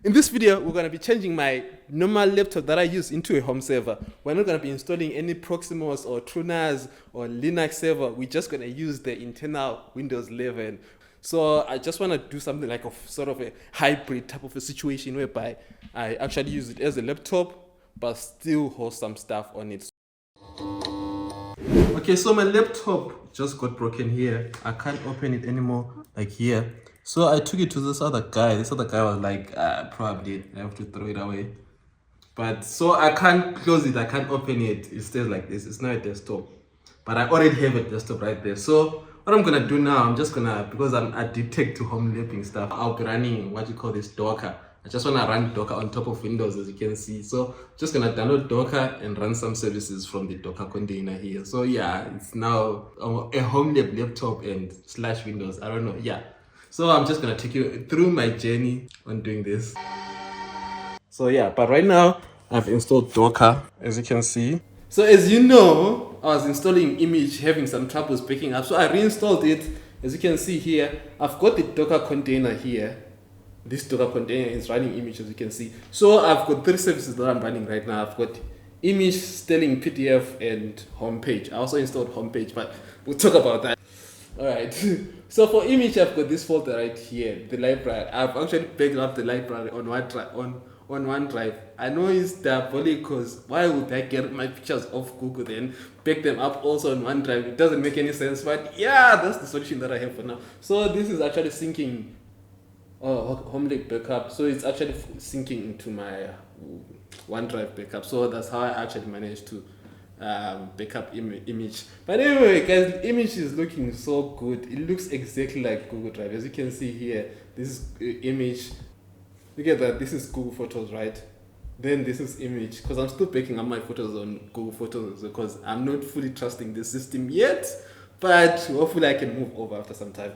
In this video, we're going to be changing my normal laptop that I use into a home server. We're not going to be installing any Proxmox or TrueNAS or Linux server. We're just going to use the internal Windows 11. So I just want to do something like a sort of a hybrid type of a situation whereby I actually use it as a laptop, but still host some stuff on it. Okay, so my laptop just got broken here. I can't open it anymore, like here. So I took it to this other guy. This other guy was like, probably I have to throw it away. But so I can't close it. I can't open it. It stays like this. It's not a desktop. But I already have a desktop right there. So what I'm gonna do now, I'm just gonna, because I'm addicted to home lapping stuff, I'll be running what you call this Docker. I just wanna run Docker on top of Windows, as you can see. So just gonna download Docker and run some services from the Docker container here. So yeah, it's now a home lab laptop and / Windows. I don't know. Yeah. So I'm just gonna take you through my journey on doing this. So yeah, but right now I've installed Docker, as you can see. So as you know, I was installing Immich, having some troubles picking up. So I reinstalled it. As you can see here, I've got the Docker container here. This Docker container is running Immich, as you can see. So I've got 3 services that I'm running right now. I've got Immich, Stirling PDF, and Homepage. I also installed Homepage, but we'll talk about that. Alright, so for Immich, I've got this folder right here, the library. I've actually backed up the library on OneDrive. I know it's diabolic because why would I get my pictures off Google then back them up also on OneDrive? It doesn't make any sense, but yeah, that's the solution that I have for now. So this is actually syncing HomeLink backup, so it's actually syncing into my OneDrive backup. So that's how I actually managed to backup Immich. But anyway, guys, Immich is looking so good. It looks exactly like Google Drive. As you can see here, this is Immich. Look at that. This is Google Photos, right? Then this is Immich, because I'm still backing up my photos on Google Photos because I'm not fully trusting the system yet, but hopefully I can move over after some time.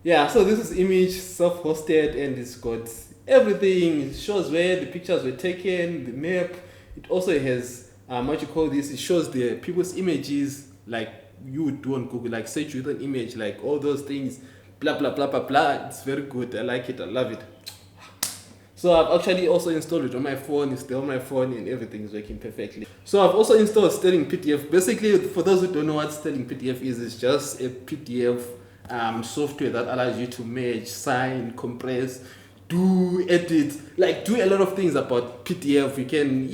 Yeah, so this is Immich, self-hosted, and it's got everything. It shows where the pictures were taken, the map. It also has what you call this, it shows the people's images like you would do on Google, like search with an image, like all those things, blah blah blah blah blah. It's very good. I like it. I love it. So I've actually also installed it on my phone. It's still on my phone and everything is working perfectly. So I've also installed Stirling PDF. Basically, for those who don't know what Stirling PDF is, it's just a PDF software that allows you to merge, sign, compress, do edit, like do a lot of things about PDF. You can,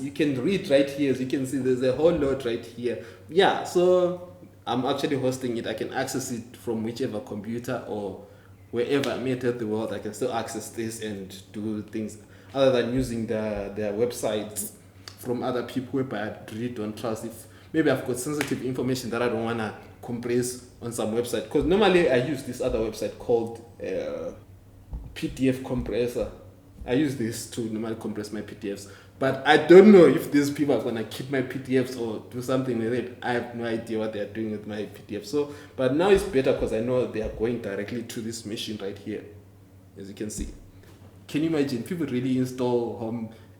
you can read right here. As you can see, there's a whole lot right here. Yeah, so I'm actually hosting it. I can access it from whichever computer or wherever I'm at the world. I can still access this and do things other than using their websites from other people whereby I really don't trust. If maybe I've got sensitive information that I don't want to compress on some website, because normally I use this other website called PDF compressor. I use this to normally compress my PDFs, but I don't know if these people are gonna keep my PDFs or do something with it. I have no idea what they are doing with my PDF. So, but now it's better because I know they are going directly to this machine right here, as you can see. Can you imagine? People really install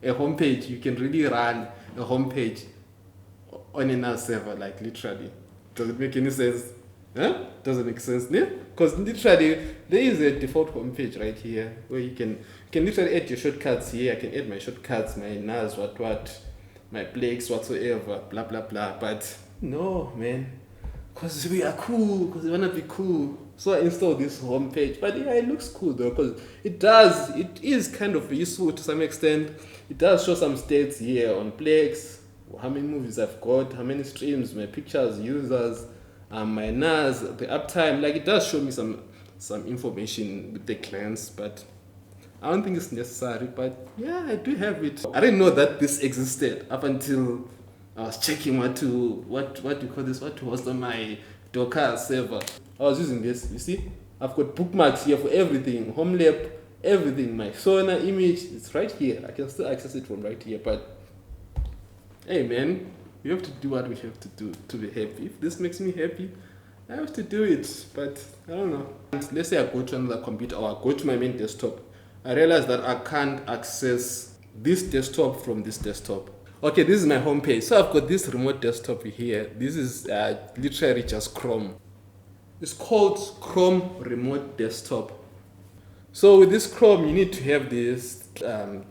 a homepage. You can really run a homepage on a NAS server, like literally. Does it make any sense? Huh? Doesn't make sense, yeah? Because literally there is a default homepage right here where you can literally add your shortcuts here. I can add my shortcuts, my NAS, what, my Plex, whatsoever, blah blah blah. But no, man, because we are cool, because we wanna be cool. So I installed this homepage, but yeah, it looks cool though, because it is kind of useful to some extent. It does show some stats here on Plex, how many movies I've got, how many streams, my pictures, users, my NAS, the uptime. Like, it does show me some information with the glance, but I don't think it's necessary. But yeah, I do have it. I didn't know that this existed up until I was checking what to host on my Docker server. I was using this. You see, I've got bookmarks here for everything, home lab, everything. My Sona image, it's right here. I can still access it from right here. But hey, man, we have to do what we have to do to be happy. If this makes me happy, I have to do it. But I don't know. Let's say I go to another computer or I go to my main desktop. I realize that I can't access this desktop from this desktop. Okay, this is my home page. So I've got this remote desktop here. This is literally just Chrome. It's called Chrome Remote Desktop. So with this Chrome, you need to have this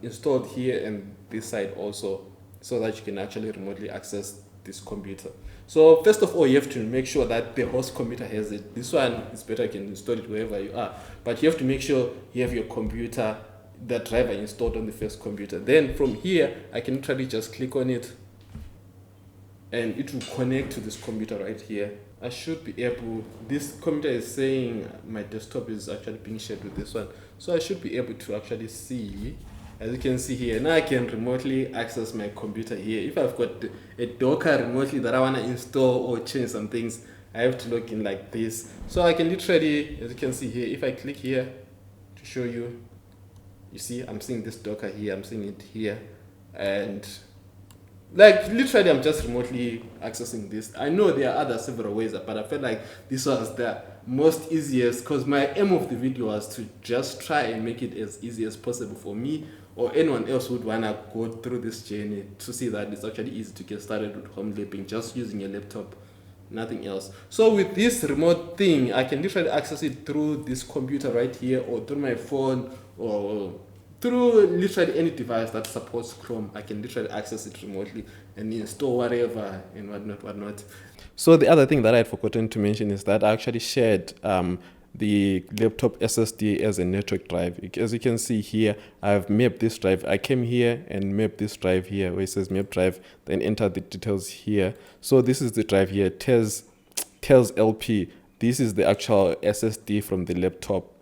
installed here and this side also, so that you can actually remotely access this computer. So first of all, you have to make sure that the host computer has it. This one is better, you can install it wherever you are, but you have to make sure you have your computer, the driver installed on the first computer. Then from here, I can literally just click on it and it will connect to this computer right here. I should be able, this computer is saying my desktop is actually being shared with this one, so I should be able to actually see. As you can see here, now I can remotely access my computer here. If I've got a Docker remotely that I want to install or change some things, I have to log in like this. So I can literally, as you can see here, if I click here to show you, you see I'm seeing this Docker here, I'm seeing it here, and like literally I'm just remotely accessing this. I know there are other several ways, but I felt like this was the most easiest, because my aim of the video was to just try and make it as easy as possible for me or anyone else who would want to go through this journey to see that it's actually easy to get started with home lapping just using a laptop, nothing else. So with this remote thing, I can literally access it through this computer right here, or through my phone, or through literally any device that supports Chrome. I can literally access it remotely and install whatever and whatnot. So the other thing that I had forgotten to mention is that I actually shared the laptop SSD as a network drive. As you can see here, I've mapped this drive. I came here and mapped this drive here where it says map drive, then enter the details here. So this is the drive here, TES LP. This is the actual SSD from the laptop.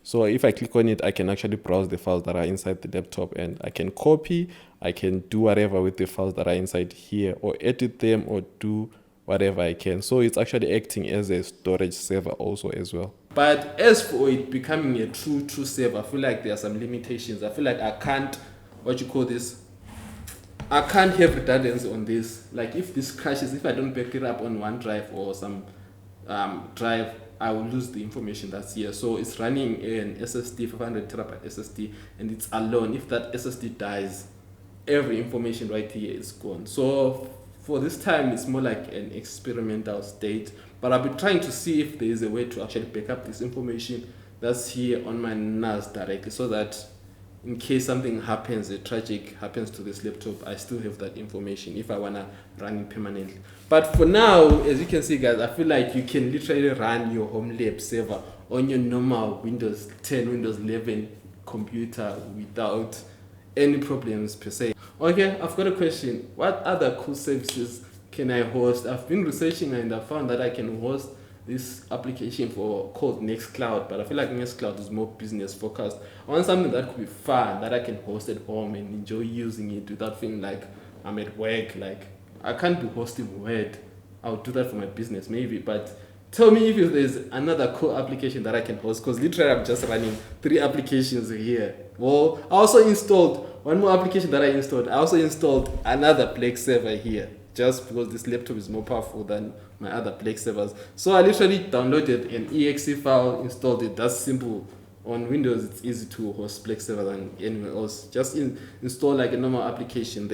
So if I click on it, I can actually browse the files that are inside the laptop, and I can copy, I can do whatever with the files that are inside here, or edit them, or do whatever I can. So it's actually acting as a storage server also as well. But as for it becoming a true server, I feel like there are some limitations. I feel like I can't, I can't have redundancy on this. Like if this crashes, if I don't back it up on one drive or some drive, I will lose the information that's here. So it's running an SSD, 500 terabyte SSD, and it's alone. If that SSD dies, every information right here is gone. So for this time, it's more like an experimental state, but I'll be trying to see if there is a way to actually back up this information that's here on my NAS directly, so that in case something happens, a tragic happens to this laptop, I still have that information if I want to run it permanently. But for now, as you can see guys, I feel like you can literally run your home lab server on your normal Windows 10, Windows 11 computer without any problems per se. Okay, I've got a question. What other cool services can I host? I've been researching and I found that I can host this application called Nextcloud, but I feel like Nextcloud is more business focused. I want something that could be fun, that I can host at home and enjoy using it without feeling like I'm at work. Like I can't be hosting Word. I'll do that for my business maybe, but tell me if there's another cool application that I can host, because literally I'm just running 3 applications here. Well, I also installed one more application that I installed. I also installed another Plex server here, just because this laptop is more powerful than my other Plex servers. So I literally downloaded an exe file, installed it. That's simple. On Windows, it's easy to host Plex server than anywhere else. Just install like a normal application,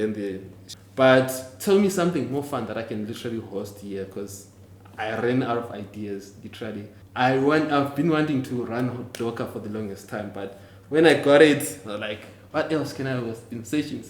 But tell me something more fun that I can literally host here, because I ran out of ideas, literally. I've been wanting to run Docker for the longest time, but when I got it, I was like, what else can I host? Been searching,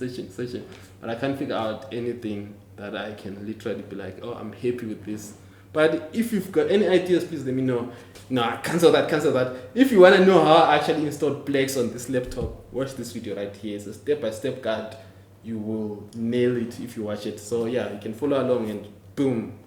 but I can't figure out anything that I can literally be like, oh, I'm happy with this. But if you've got any ideas, please let me know. No, cancel that. If you want to know how I actually installed Plex on this laptop, watch this video right here. It's a step-by-step guide. You will nail it if you watch it. So yeah, you can follow along and boom,